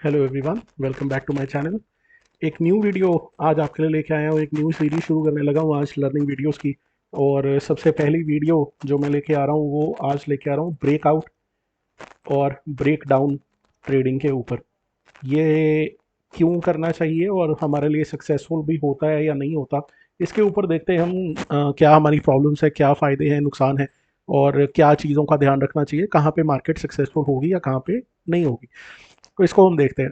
Hello everyone, welcome back to my channel. एक new video आज आपके लिए लेके आया हूँ। एक न्यू सीरीज शुरू करने लगा हूँ आज लर्निंग वीडियोस की। और सबसे पहली वीडियो जो मैं लेके आ रहा हूँ वो आज लेके आ रहा हूँ ब्रेकआउट और ब्रेक डाउन ट्रेडिंग के ऊपर। ये क्यों करना चाहिए और हमारे लिए सक्सेसफुल भी होता है या नहीं होता, इसके ऊपर देखते हैं हम। क्या हमारी प्रॉब्लम्स है, क्या फ़ायदे हैं, नुकसान है, और क्या चीज़ों का ध्यान रखना चाहिए, कहाँ पे मार्केट सक्सेसफुल होगी या कहाँ पे नहीं होगी। तो इसको हम देखते हैं।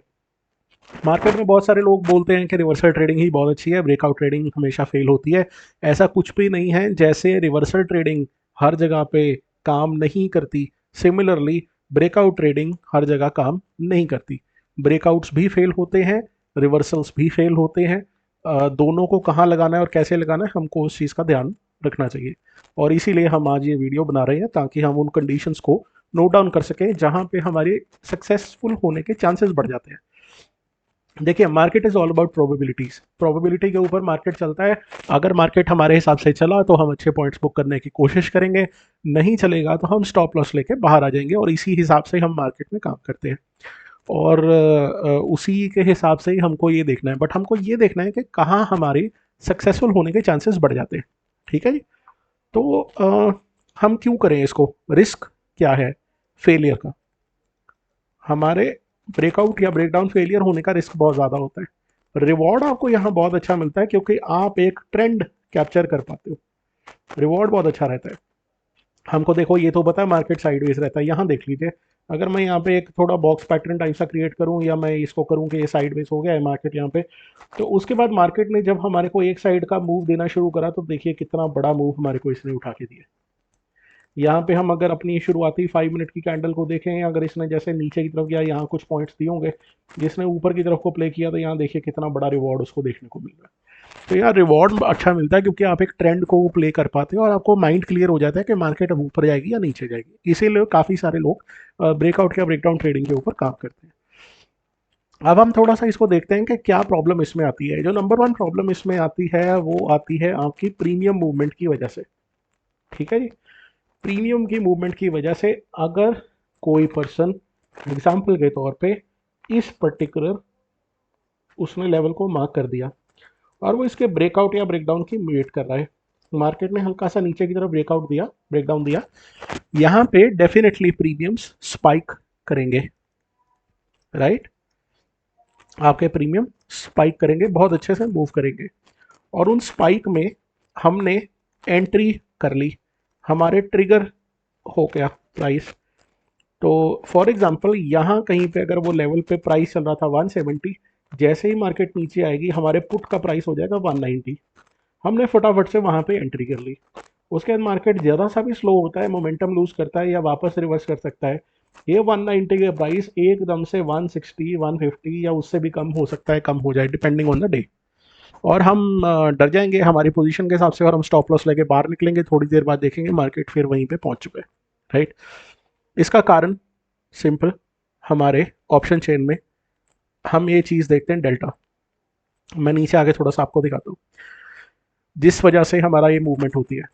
मार्केट में बहुत सारे लोग बोलते हैं कि रिवर्सल ट्रेडिंग ही बहुत अच्छी है, ब्रेकआउट ट्रेडिंग हमेशा फेल होती है। ऐसा कुछ भी नहीं है। जैसे रिवर्सल ट्रेडिंग हर जगह पे काम नहीं करती, सिमिलरली ब्रेकआउट ट्रेडिंग हर जगह काम नहीं करती। ब्रेकआउट्स भी फेल होते हैं, रिवर्सल्स भी फेल होते हैं। दोनों को कहाँ लगाना है और कैसे लगाना है, हमको उस चीज़ का ध्यान रखना चाहिए। और इसीलिए हम आज ये वीडियो बना रहे हैं ताकि हम उन कंडीशंस को नोट डाउन कर सकें जहाँ पे हमारे सक्सेसफुल होने के चांसेस बढ़ जाते हैं। देखिए, market is all about probabilities. Probability के ऊपर मार्केट चलता है। अगर मार्केट हमारे हिसाब से चला तो हम अच्छे पॉइंट्स बुक करने की कोशिश करेंगे, नहीं चलेगा तो हम स्टॉप लॉस लेके बाहर आ जाएंगे, और इसी हिसाब से हम मार्केट में काम करते हैं। और उसी के हिसाब से ही हमको ये देखना है, बट हमको ये देखना है कि कहाँ हमारे सक्सेसफुल होने के चांसेस बढ़ जाते हैं। ठीक है जी। तो हम क्यों करें इसको, रिस्क क्या है फेलियर का। हमारे ब्रेकआउट या ब्रेकडाउन फेलियर होने का रिस्क बहुत ज़्यादा होता है। रिवॉर्ड आपको यहाँ बहुत अच्छा मिलता है क्योंकि आप एक ट्रेंड कैप्चर कर पाते हो। रिवॉर्ड बहुत अच्छा रहता है। हमको देखो, ये तो पता है मार्केट साइडवेज रहता है। यहाँ देख लीजिए, अगर मैं यहाँ पे एक थोड़ा बॉक्स पैटर्न टाइप सा क्रिएट करूँ या मैं इसको करूँ कि ये साइडवेज हो गया है मार्केट यहाँ पे, तो उसके बाद मार्केट ने जब हमारे को एक साइड का मूव देना शुरू करा तो देखिए कितना बड़ा मूव हमारे को इसने उठा के दिया। यहाँ पे हम अगर अपनी शुरुआती 5 मिनट की कैंडल को देखें, अगर इसने जैसे नीचे की तरफ या यहाँ कुछ पॉइंट्स दिए होंगे, जिसने ऊपर की तरफ को प्ले किया, तो यहाँ देखिए कितना बड़ा रिवॉर्ड उसको देखने को मिल रहा है। तो यार रिवॉर्ड अच्छा मिलता है क्योंकि आप एक ट्रेंड को प्ले कर पाते हो और आपको माइंड क्लियर हो जाता है कि मार्केट अब ऊपर जाएगी या नीचे जाएगी। इसीलिए काफ़ी सारे लोग ब्रेकआउट या ब्रेकडाउन ट्रेडिंग के ऊपर काम करते हैं। अब हम थोड़ा सा इसको देखते हैं कि क्या प्रॉब्लम इसमें आती है। जो नंबर वन प्रॉब्लम इसमें आती है वो आती है आपकी प्रीमियम मूवमेंट की वजह से। ठीक है जी। प्रीमियम की मूवमेंट की वजह से अगर कोई पर्सन एग्जाम्पल के तौर पे इस पर्टिकुलर उसने लेवल को मार्क कर दिया और वो इसके ब्रेकआउट या ब्रेकडाउन की वेट कर रहा है, मार्केट ने हल्का सा नीचे की तरफ ब्रेकआउट दिया, ब्रेकडाउन दिया, यहाँ पे डेफिनेटली प्रीमियम्स स्पाइक करेंगे। राइट, आपके प्रीमियम स्पाइक करेंगे, बहुत अच्छे से मूव करेंगे। और उन स्पाइक में हमने एंट्री कर ली, हमारे ट्रिगर हो गया प्राइस। तो फॉर एग्जांपल यहाँ कहीं पे अगर वो लेवल पे प्राइस चल रहा था 170, जैसे ही मार्केट नीचे आएगी हमारे पुट का प्राइस हो जाएगा 190। हमने फटाफट से वहाँ पे एंट्री कर ली। उसके बाद मार्केट ज़रा सा भी स्लो होता है, मोमेंटम लूज करता है या वापस रिवर्स कर सकता है, ये 190 के प्राइस एकदम से 160 150 या उससे भी कम हो सकता है, कम हो जाए डिपेंडिंग ऑन द डे। और हम डर जाएंगे हमारी पोजीशन के हिसाब से और हम स्टॉप लॉस लेके बाहर निकलेंगे। थोड़ी देर बाद देखेंगे मार्केट फिर वहीं पे पहुंच चुका है। राइट। इसका कारण सिंपल, हमारे ऑप्शन चेन में हम ये चीज़ देखते हैं डेल्टा। मैं नीचे आगे थोड़ा सा आपको दिखाता हूँ जिस वजह से हमारा ये मूवमेंट होती है।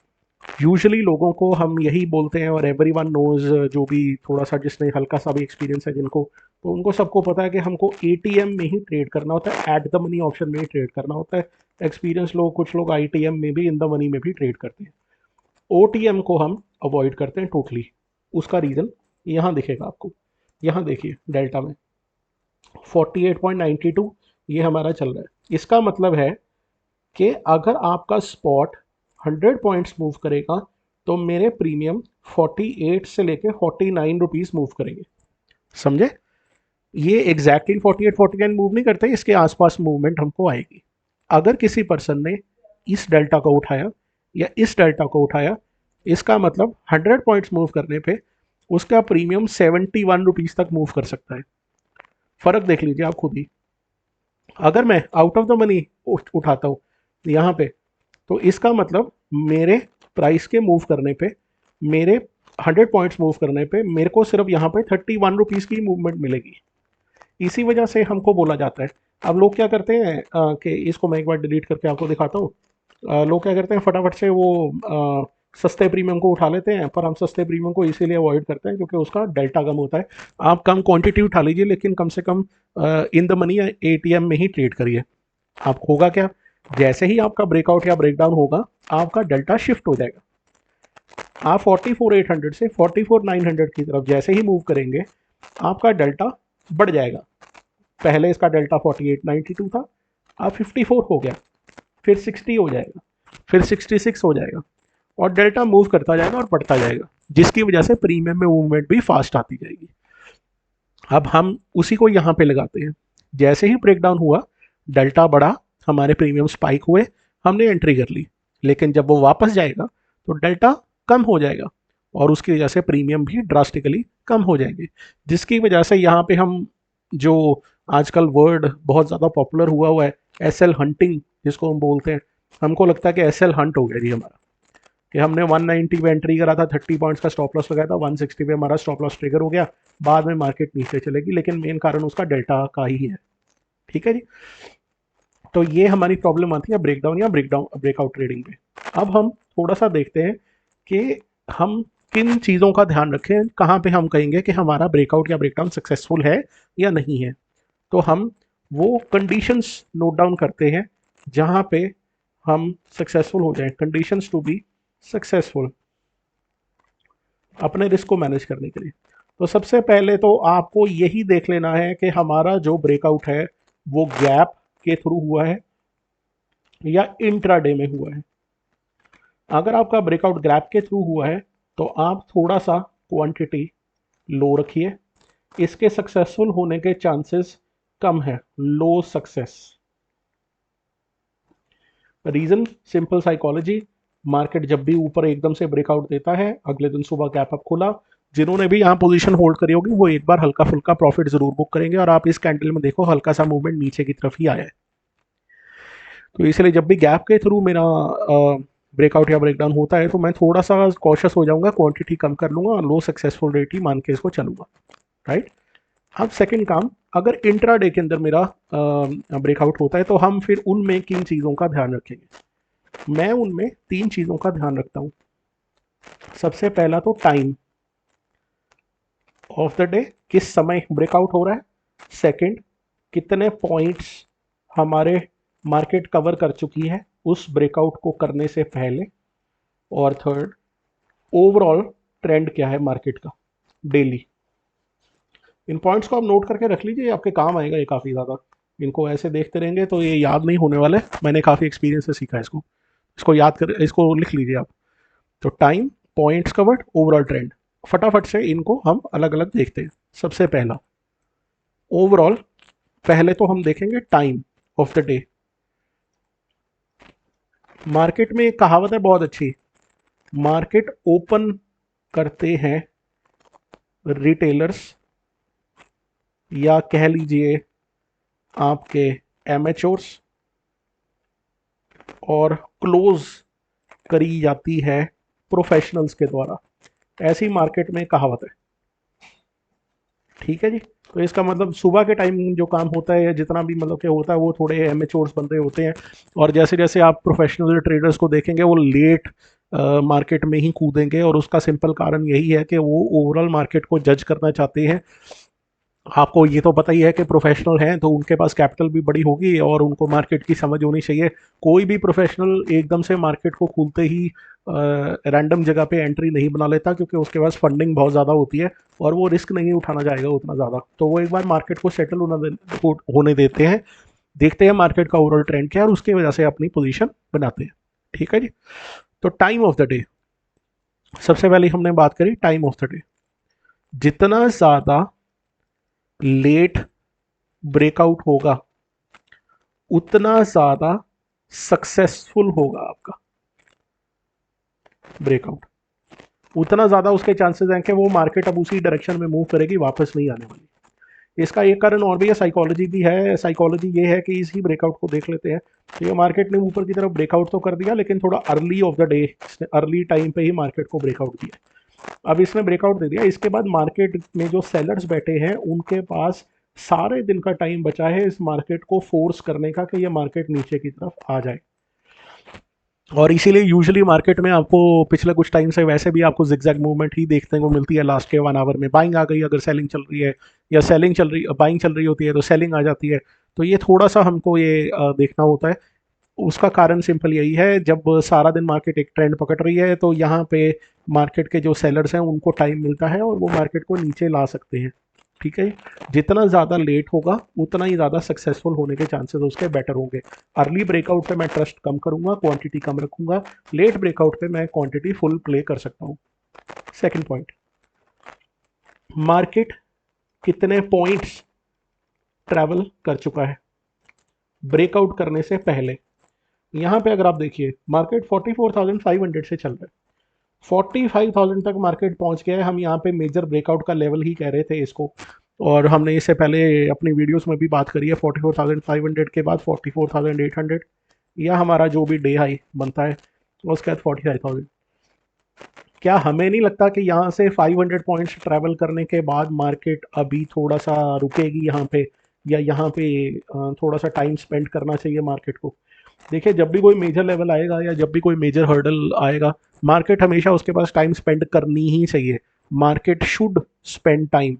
यूजुअली लोगों को हम यही बोलते हैं और एवरीवन नोज, जो भी थोड़ा सा जिसने हल्का सा भी एक्सपीरियंस है जिनको, तो उनको सबको पता है कि हमको एटीएम में ही ट्रेड करना होता है, एट द मनी ऑप्शन में ही ट्रेड करना होता है। एक्सपीरियंस लोग, कुछ लोग आईटीएम में भी, इन द मनी में भी ट्रेड करते हैं। ओटीएम को हम अवॉइड करते हैं टोटली। उसका रीज़न यहाँ दिखेगा आपको। यहाँ देखिए डेल्टा में 48.92 ये हमारा चल रहा है। इसका मतलब है कि अगर आपका स्पॉट 100 पॉइंट्स मूव करेगा तो मेरे प्रीमियम 48 से लेके 49 रुपीज़ मूव करेंगे। समझे? ये एग्जैक्टली 48 49 मूव नहीं करते, इसके आसपास मूवमेंट हमको आएगी। अगर किसी पर्सन ने इस डेल्टा को उठाया या इस डेल्टा को उठाया, इसका मतलब 100 पॉइंट्स मूव करने पे उसका प्रीमियम 71 रुपीज़ तक मूव कर सकता है। फर्क देख लीजिए आप खुद ही। अगर मैं आउट ऑफ द मनी उठाता हूँ यहाँ पे, तो इसका मतलब मेरे प्राइस के मूव करने पे, मेरे 100 पॉइंट्स मूव करने पे मेरे को सिर्फ यहाँ पे 31 रुपीज़ की मूवमेंट मिलेगी। इसी वजह से हमको बोला जाता है। अब लोग क्या करते हैं कि इसको मैं एक बार डिलीट करके आपको दिखाता हूँ। लोग क्या करते हैं, फटाफट से वो सस्ते प्रीमियम को उठा लेते हैं, पर हम सस्ते प्रीमियम को इसीलिए अवॉइड करते हैं क्योंकि उसका डेल्टा कम होता है। आप कम क्वांटिटी उठा लीजिए, लेकिन कम से कम इन द मनी या एटीएम में ही ट्रेड करिए। आप होगा क्या, जैसे ही आपका ब्रेकआउट या ब्रेकडाउन होगा, आपका डेल्टा शिफ्ट हो जाएगा। आप 44,800 से 44,900 की तरफ जैसे ही मूव करेंगे, आपका डेल्टा बढ़ जाएगा। पहले इसका डेल्टा 4892 था, अब 54 हो गया, फिर 60 हो जाएगा, फिर 66 हो जाएगा, और डेल्टा मूव करता जाएगा और बढ़ता जाएगा, जिसकी वजह से प्रीमियम में मूवमेंट भी फास्ट आती जाएगी। अब हम उसी को यहाँ पे लगाते हैं। जैसे ही ब्रेकडाउन हुआ, डेल्टा बढ़ा, हमारे प्रीमियम स्पाइक हुए, हमने एंट्री कर ली, लेकिन जब वो वापस जाएगा तो डेल्टा कम हो जाएगा और उसकी वजह से प्रीमियम भी ड्रास्टिकली कम हो जाएंगे, जिसकी वजह से यहाँ पे हम जो आजकल वर्ड बहुत ज़्यादा पॉपुलर हुआ है, एसएल हंटिंग जिसको हम बोलते हैं, हमको लगता है कि एसएल हंट हो गया जी हमारा, कि हमने 190 पे एंट्री करा था, 30 पॉइंट्स का स्टॉप लॉस लगाया था, 160 पे हमारा स्टॉप लॉस ट्रिगर हो गया, बाद में मार्केट नीचे चलेगी, लेकिन मेन कारण उसका डेल्टा का ही है। ठीक है जी, तो ये हमारी प्रॉब्लम आती है ब्रेकडाउन या ब्रेकआउट ट्रेडिंग पे। अब हम थोड़ा सा देखते हैं कि हम किन चीज़ों का ध्यान रखें, कहाँ पे हम कहेंगे कि हमारा ब्रेकआउट या ब्रेकडाउन सक्सेसफुल है या नहीं है। तो हम वो कंडीशंस नोट डाउन करते हैं जहाँ पे हम सक्सेसफुल हो जाएं, कंडीशंस टू बी सक्सेसफुल अपने रिस्क को मैनेज करने के लिए। तो सबसे पहले तो आपको यही देख लेना है कि हमारा जो ब्रेकआउट है वो गैप के थ्रू हुआ है या इंट्राडे में हुआ है। अगर आपका ब्रेकआउट गैप के थ्रू हुआ है तो आप थोड़ा सा क्वांटिटी लो रखिए, इसके सक्सेसफुल होने के चांसेस कम है, low success. Reason simple psychology, market जब भी ऊपर एकदम से ब्रेकआउट देता है, अगले दिन सुबह गैप अप खुला, जिन्होंने भी यहाँ पोजीशन होल्ड करी होगी वो एक बार हल्का फुल्का प्रॉफिट जरूर बुक करेंगे, और आप इस कैंडल में देखो हल्का सा मूवमेंट नीचे की तरफ ही आया है। तो इसलिए जब भी गैप के थ्रू मेरा ब्रेकआउट या ब्रेकडाउन होता है तो मैं थोड़ा सा कॉशियस हो जाऊंगा, क्वांटिटी कम कर लूंगा और लो सक्सेसफुल रेट ही मान के इसको चलूंगा। राइट। अब सेकंड काम, अगर इंट्राडे के अंदर मेरा ब्रेकआउट होता है तो हम फिर उनमें किन चीज़ों का ध्यान रखेंगे। मैं उनमें 3 चीज़ों का ध्यान रखता हूँ। सबसे पहला तो टाइम ऑफ द डे, किस समय ब्रेकआउट हो रहा है। सेकंड, कितने पॉइंट्स हमारे मार्केट कवर कर चुकी है उस ब्रेकआउट को करने से पहले। और थर्ड, ओवरऑल ट्रेंड क्या है मार्केट का डेली। इन पॉइंट्स को आप नोट करके रख लीजिए, आपके काम आएगा ये काफ़ी ज़्यादा। इनको ऐसे देखते रहेंगे तो ये याद नहीं होने वाले, मैंने काफ़ी एक्सपीरियंस से सीखा है इसको। इसको याद कर, इसको लिख लीजिए आप। तो time, points covered, overall trend, फटाफट से इनको हम अलग अलग देखते हैं। सबसे पहला ओवरऑल, पहले तो हम देखेंगे time of the day. Market में एक कहावत है बहुत अच्छी, मार्केट ओपन करते हैं रिटेलर्स या कह लीजिए आपके एमेच्योर्स, और क्लोज करी जाती है प्रोफेशनल्स के द्वारा। ऐसी मार्केट में कहावत है। ठीक है जी, तो इसका मतलब सुबह के टाइम जो काम होता है या जितना भी मतलब क्या होता है वो थोड़े एमेच्योर्स बंदे होते हैं, और जैसे जैसे आप प्रोफेशनल ट्रेडर्स को देखेंगे वो लेट मार्केट में ही कूदेंगे, और उसका सिंपल कारण यही है कि वो ओवरऑल मार्केट को जज करना चाहते हैं। आपको ये तो पता ही है कि प्रोफेशनल हैं तो उनके पास कैपिटल भी बड़ी होगी और उनको मार्केट की समझ होनी चाहिए। कोई भी प्रोफेशनल एकदम से मार्केट को खुलते ही रैंडम जगह पे एंट्री नहीं बना लेता, क्योंकि उसके पास फंडिंग बहुत ज़्यादा होती है और वो रिस्क नहीं उठाना चाहेगा उतना ज़्यादा। तो वो एक बार मार्केट को सेटल होने देते हैं, देखते हैं मार्केट का ओवरऑल ट्रेंड क्या है और उसकी वजह से अपनी पोजीशन बनाते हैं। ठीक है जी, तो टाइम ऑफ द डे, सबसे पहले हमने बात करी टाइम ऑफ द डे। जितना ज़्यादा लेट ब्रेकआउट होगा उतना ज़्यादा सक्सेसफुल होगा आपका ब्रेकआउट, उतना ज़्यादा उसके चांसेस हैं कि वो मार्केट अब उसी डायरेक्शन में मूव करेगी, वापस नहीं आने वाली। इसका एक कारण और भी है, साइकोलॉजी भी है। साइकोलॉजी ये है कि इसी ब्रेकआउट को देख लेते हैं। तो ये मार्केट ने ऊपर की तरफ ब्रेकआउट तो कर दिया, लेकिन थोड़ा early of the day, early time पे ही मार्केट को ब्रेकआउट दिया। अब इसने ब्रेकआउट दे दिया, इसके बाद मार्केट में जो सेलर्स बैठे हैं उनके पास सारे दिन का टाइम बचा है इस मार्केट को फोर्स करने का कि ये मार्केट नीचे की तरफ आ जाए। और इसीलिए यूजुअली मार्केट में आपको पिछले कुछ टाइम से वैसे भी आपको जिगजैग मूवमेंट ही देखने को मिलती है। लास्ट के 1 आवर में बाइंग आ गई अगर सेलिंग चल रही है, या सेलिंग चल रही बाइंग चल रही होती है तो सेलिंग आ जाती है। तो ये थोड़ा सा हमको ये देखना होता है। उसका कारण सिंपल यही है, जब सारा दिन मार्केट एक ट्रेंड पकड़ रही है तो यहाँ पे मार्केट के जो सेलर्स हैं उनको टाइम मिलता है और वो मार्केट को नीचे ला सकते हैं। ठीक है, जितना ज़्यादा लेट होगा उतना ही ज़्यादा सक्सेसफुल होने के चांसेस उसके बेटर होंगे। अर्ली ब्रेकआउट पे मैं ट्रस्ट कम करूंगा, क्वांटिटी कम रखूंगा। लेट ब्रेकआउट पे मैं क्वांटिटी फुल प्ले कर सकता हूँ। सेकंड पॉइंट, मार्केट कितने पॉइंट्स ट्रैवल कर चुका है ब्रेकआउट करने से पहले। यहाँ पे अगर आप देखिए मार्केट 44,500 से चल रहा है, 45,000 तक मार्केट पहुंच गया है। हम यहाँ पे मेजर ब्रेकआउट का लेवल ही कह रहे थे इसको, और हमने इससे पहले अपनी वीडियोस में भी बात करी है। 44,500 के बाद 44,800 या हमारा जो भी डे हाई बनता है उसके बाद 45,000। क्या हमें नहीं लगता कि यहाँ से 500 पॉइंट्स ट्रैवल करने के बाद मार्केट अभी थोड़ा सा रुकेगी यहाँ पे, या यहाँ पे थोड़ा सा टाइम स्पेंड करना चाहिए मार्केट को। देखिए, जब भी कोई मेजर लेवल आएगा या जब भी कोई मेजर हर्डल आएगा, मार्केट हमेशा उसके पास टाइम स्पेंड करनी ही चाहिए। Market should spend time.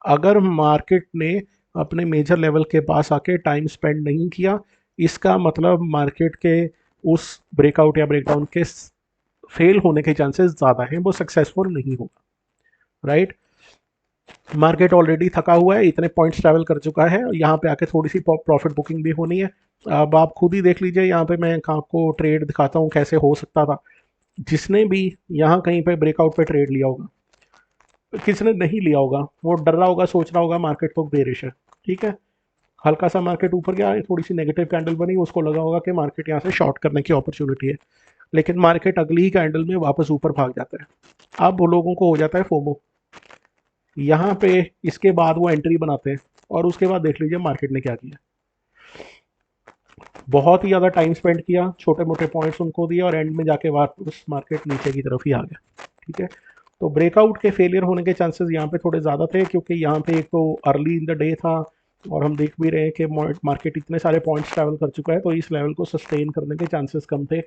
अगर मार्केट ने अपने मेजर लेवल के पास आके टाइम स्पेंड नहीं किया, इसका मतलब मार्केट के उस ब्रेकआउट या ब्रेकडाउन के फेल होने के चांसेस ज़्यादा हैं, वो सक्सेसफुल नहीं होगा। राइट, मार्केट ऑलरेडी थका हुआ है, इतने पॉइंट्स ट्रैवल कर चुका है, यहाँ पे आके थोड़ी सी प्रॉफिट बुकिंग भी होनी है। अब आप खुद ही देख लीजिए, यहाँ पे मैं आपको ट्रेड दिखाता हूँ कैसे हो सकता था। जिसने भी यहाँ कहीं पे ब्रेकआउट पे ट्रेड लिया होगा, किसने नहीं लिया होगा, वो डर रहा होगा, सोच रहा होगा मार्केट तो बेरिश है। ठीक है, हल्का सा मार्केट ऊपर गया, थोड़ी सी नेगेटिव कैंडल बनी, उसको लगा होगा कि मार्केट यहाँ से शॉर्ट करने की अपॉर्चुनिटी है, लेकिन मार्केट अगली ही कैंडल में वापस ऊपर भाग जाता है। अब वो लोगों को हो जाता है फोमो, यहाँ पे इसके बाद वो एंट्री बनाते हैं, और उसके बाद देख लीजिए मार्केट ने क्या किया। बहुत ही ज़्यादा टाइम स्पेंड किया, छोटे मोटे पॉइंट्स उनको दिए, और एंड में जाके वापस मार्केट नीचे की तरफ ही आ गया। ठीक है, तो ब्रेकआउट के फेलियर होने के चांसेस यहाँ पे थोड़े ज़्यादा थे, क्योंकि यहाँ पे एक तो अर्ली इन द डे था, और हम देख भी रहे हैं कि मार्केट इतने सारे पॉइंट्स ट्रैवल कर चुका है, तो इस लेवल को सस्टेन करने के चांसेस कम थे।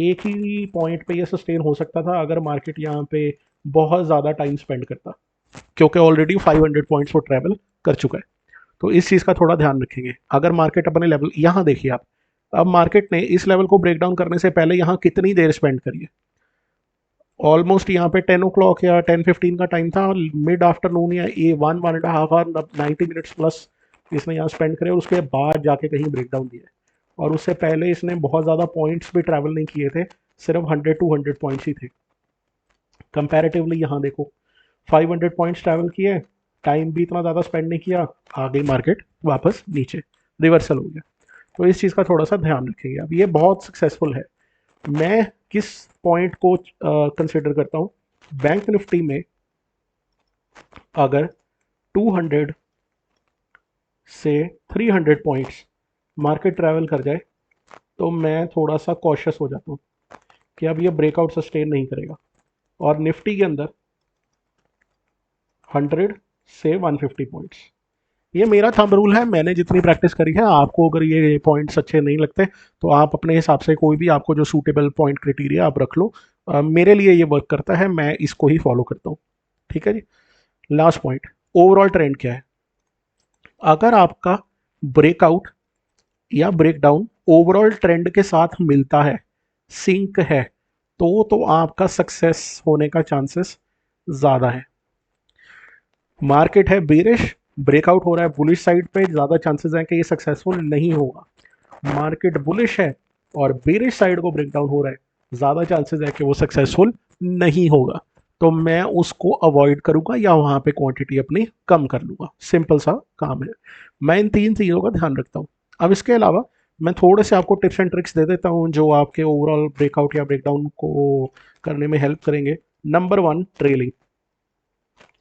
एक ही पॉइंट पे ये सस्टेन हो सकता था अगर मार्केट यहाँ पे बहुत ज़्यादा टाइम स्पेंड करता, क्योंकि ऑलरेडी 500 पॉइंट्स वो ट्रैवल कर चुका है। तो इस चीज़ का थोड़ा ध्यान रखेंगे। अगर मार्केट अपने लेवल, यहाँ देखिए आप, अब मार्केट ने इस लेवल को ब्रेक डाउन करने से पहले यहाँ कितनी देर स्पेंड करी है। ऑलमोस्ट यहाँ पे 10 o'clock या 10:15 का टाइम था, मिड आफ्टरनून या ए 1.5 आवर 90 मिनट्स प्लस इसने यहाँ स्पेंड करे, और उसके बाद जाके कहीं ब्रेक डाउन दिया है। और उससे पहले इसने बहुत ज़्यादा पॉइंट्स भी ट्रैवल नहीं किए थे, सिर्फ 100-200 पॉइंट्स ही थे। कंपैरेटिवली यहाँ देखो, 500 पॉइंट्स ट्रैवल किए, टाइम भी इतना ज़्यादा स्पेंड नहीं किया, आ गई मार्केट वापस नीचे, रिवर्सल हो गया। तो इस चीज़ का थोड़ा सा ध्यान रखिए। अब ये बहुत सक्सेसफुल है। मैं किस पॉइंट को कंसिडर करता हूँ, बैंक निफ्टी में अगर 200 से 300 पॉइंट्स मार्केट ट्रैवल कर जाए तो मैं थोड़ा सा कॉशियस हो जाता हूँ कि अब ये ब्रेकआउट सस्टेन नहीं करेगा। और निफ्टी के अंदर 100 से 150 पॉइंट्स, ये मेरा थंब रूल है, मैंने जितनी प्रैक्टिस करी है। आपको अगर ये पॉइंट्स अच्छे नहीं लगते तो आप अपने हिसाब से कोई भी आपको जो सूटेबल पॉइंट क्राइटेरिया आप रख लो। मेरे लिए ये वर्क करता है, मैं इसको ही फॉलो करता हूँ। ठीक है जी। लास्ट पॉइंट, ओवरऑल ट्रेंड क्या है। अगर आपका ब्रेकआउट या ब्रेकडाउन ओवरऑल ट्रेंड के साथ मिलता है, सिंक है, तो आपका सक्सेस होने का चांसेस ज़्यादा है। मार्केट है बेरिश, ब्रेकआउट हो रहा है बुलिश साइड पे, ज़्यादा चांसेस हैं कि ये सक्सेसफुल नहीं होगा। मार्केट बुलिश है और बेरिश साइड को ब्रेकडाउन हो रहा है, ज़्यादा चांसेस है कि वो सक्सेसफुल नहीं होगा। तो मैं उसको अवॉइड करूंगा या वहाँ पे क्वांटिटी अपनी कम कर लूँगा, सिंपल सा काम है। मैं इन 3 चीज़ों का ध्यान रखता हूँ। अब इसके अलावा मैं थोड़े से आपको टिप्स एंड ट्रिक्स दे देता हूँ जो आपके ओवरऑल ब्रेकआउट या ब्रेकडाउन को करने में हेल्प करेंगे। Number 1, trailing.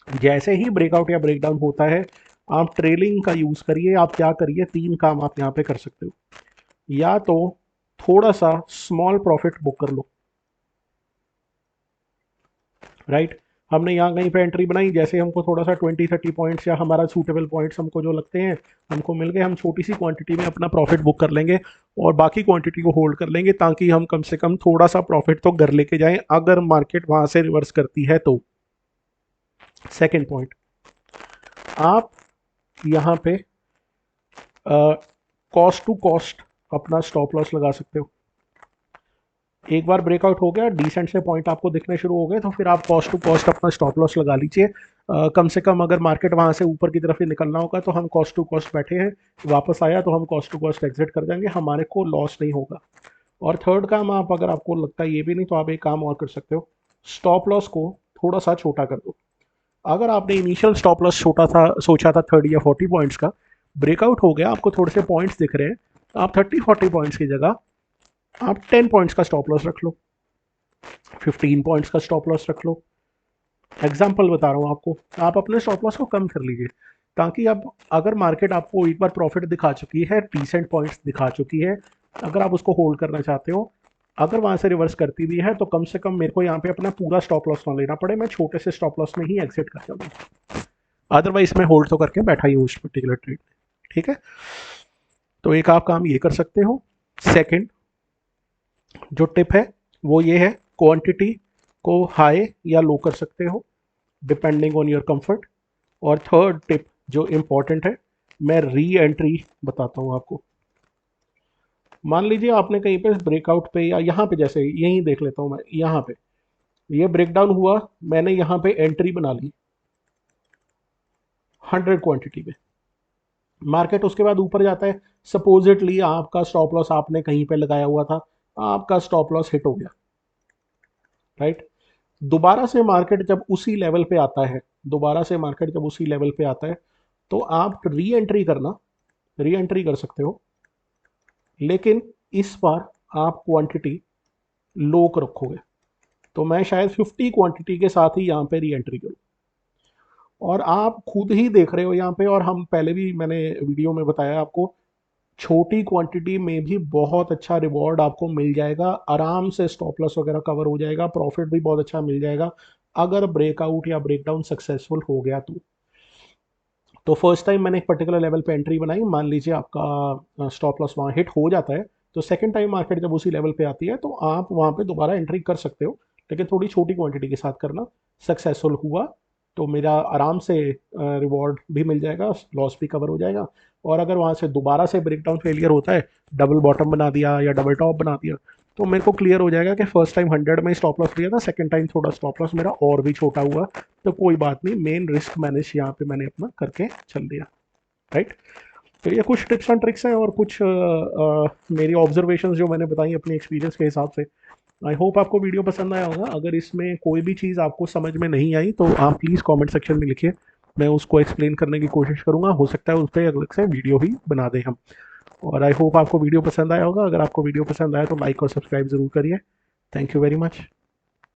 जैसे ही ब्रेकआउट या ब्रेकडाउन होता है, आप ट्रेलिंग का यूज़ करिए। आप क्या करिए, 3 काम आप यहाँ पे कर सकते हो। या तो थोड़ा सा स्मॉल प्रॉफिट बुक कर लो, राइट। हमने यहाँ कहीं पे एंट्री बनाई, जैसे हमको थोड़ा सा 20-30 पॉइंट्स या हमारा सूटेबल पॉइंट्स हमको जो लगते हैं हमको मिल गए, हम छोटी सी क्वांटिटी में अपना प्रॉफिट बुक कर लेंगे और बाकी क्वांटिटी को होल्ड कर लेंगे, ताकि हम कम से कम थोड़ा सा प्रॉफिट तो घर लेके जाएं अगर मार्केट वहां से रिवर्स करती है तो। सेकेंड पॉइंट, आप यहाँ पे कॉस्ट टू कॉस्ट अपना स्टॉप लॉस लगा सकते हो। एक बार ब्रेकआउट हो गया, डिसेंट से पॉइंट आपको दिखने शुरू हो गए, तो फिर आप कॉस्ट टू कॉस्ट अपना स्टॉप लॉस लगा लीजिए। कम से कम अगर मार्केट वहां से ऊपर की तरफ ही निकलना होगा तो हम कॉस्ट टू कॉस्ट बैठे हैं, वापस आया तो हम कॉस्ट टू कॉस्ट एग्जिट कर जाएंगे, हमारे को लॉस नहीं होगा। और थर्ड काम, आप अगर आपको लगता है ये भी नहीं तो आप एक काम और कर सकते हो, स्टॉप लॉस को थोड़ा सा छोटा कर दो। अगर आपने इनिशियल स्टॉप लॉस छोटा था, सोचा था 30 या 40 पॉइंट्स का, ब्रेकआउट हो गया, आपको थोड़े से पॉइंट्स दिख रहे हैं, आप 30-40 पॉइंट्स की जगह आप 10 पॉइंट्स का स्टॉप लॉस रख लो, 15 पॉइंट्स का स्टॉप लॉस रख लो। एग्जाम्पल बता रहा हूँ आपको, आप अपने स्टॉप लॉस को कम कर लीजिए, ताकि अब अगर मार्केट आपको एक बार प्रॉफिट दिखा चुकी है, डिसेंट पॉइंट्स दिखा चुकी है, अगर आप उसको होल्ड करना चाहते हो, अगर वहां से रिवर्स करती भी है तो कम से कम मेरे को यहाँ पे अपना पूरा स्टॉप लॉस ना लेना पड़े, मैं छोटे से स्टॉप लॉस में ही एग्जिट कर जाऊँ, अदरवाइज मैं होल्ड तो करके बैठा ही हूँ उस पर्टिकुलर ट्रेड में। ठीक है, तो एक आप काम ये कर सकते हो। सेकंड जो टिप है वो ये है, क्वांटिटी को हाई या लो कर सकते हो डिपेंडिंग ऑन योर कंफर्ट। और थर्ड टिप जो इम्पोर्टेंट है, मैं री एंट्री बताता हूँ आपको। मान लीजिए आपने कहीं पे ब्रेकआउट पे या यहाँ पे, जैसे यहीं देख लेता हूँ मैं, यहाँ पे ये ब्रेकडाउन हुआ, मैंने यहाँ पे एंट्री बना ली 100 क्वांटिटी में, मार्केट उसके बाद ऊपर जाता है, सपोजिटली आपका स्टॉप लॉस आपने कहीं पे लगाया हुआ था, आपका स्टॉप लॉस हिट हो गया, राइट। दोबारा से मार्केट जब उसी लेवल पे आता है, दोबारा से मार्केट जब उसी लेवल पे आता है, तो आप री एंट्री करना, री एंट्री कर सकते हो, लेकिन इस बार आप क्वांटिटी लो कर रखोगे। तो मैं शायद 50 क्वांटिटी के साथ ही यहाँ पे री एंट्री करूँ। और आप खुद ही देख रहे हो यहाँ पे, और हम पहले भी मैंने वीडियो में बताया आपको, छोटी क्वांटिटी में भी बहुत अच्छा रिवॉर्ड आपको मिल जाएगा, आराम से स्टॉप लॉस वगैरह कवर हो जाएगा, प्रॉफिट भी बहुत अच्छा मिल जाएगा अगर ब्रेकआउट या ब्रेकडाउन सक्सेसफुल हो गया तो फर्स्ट टाइम मैंने एक पर्टिकुलर लेवल पे एंट्री बनाई, मान लीजिए आपका स्टॉप लॉस वहाँ हिट हो जाता है, तो सेकंड टाइम मार्केट जब उसी लेवल पे आती है तो आप वहाँ पे दोबारा एंट्री कर सकते हो, लेकिन थोड़ी छोटी क्वांटिटी के साथ करना। सक्सेसफुल हुआ तो मेरा आराम से रिवॉर्ड भी मिल जाएगा, लॉस भी कवर हो जाएगा। और अगर वहाँ से दोबारा से ब्रेकडाउन फेलियर होता है, डबल बॉटम बना दिया या डबल टॉप बना दिया, तो मेरे को क्लियर हो जाएगा कि फर्स्ट टाइम 100 में स्टॉप लॉस लिया था, सेकंड टाइम थोड़ा स्टॉप लॉस मेरा और भी छोटा हुआ, तो कोई बात नहीं, मेन रिस्क मैनेज यहाँ पे मैंने अपना करके चल दिया, राइट। तो ये कुछ टिप्स एंड ट्रिक्स हैं और कुछ मेरी ऑब्जर्वेशंस जो मैंने बताई अपने एक्सपीरियंस के हिसाब से। आई होप आपको वीडियो पसंद आया होगा। अगर इसमें कोई भी चीज़ आपको समझ में नहीं आई तो आप प्लीज़ कमेंट सेक्शन में लिखिए, मैं उसको एक्सप्लेन करने की कोशिश करूँगा, हो सकता है उस पर अलग से वीडियो ही बना दें हम। और आई होप आपको वीडियो पसंद आया होगा, अगर आपको वीडियो पसंद आया तो लाइक और सब्सक्राइब ज़रूर करिए। Thank you very much.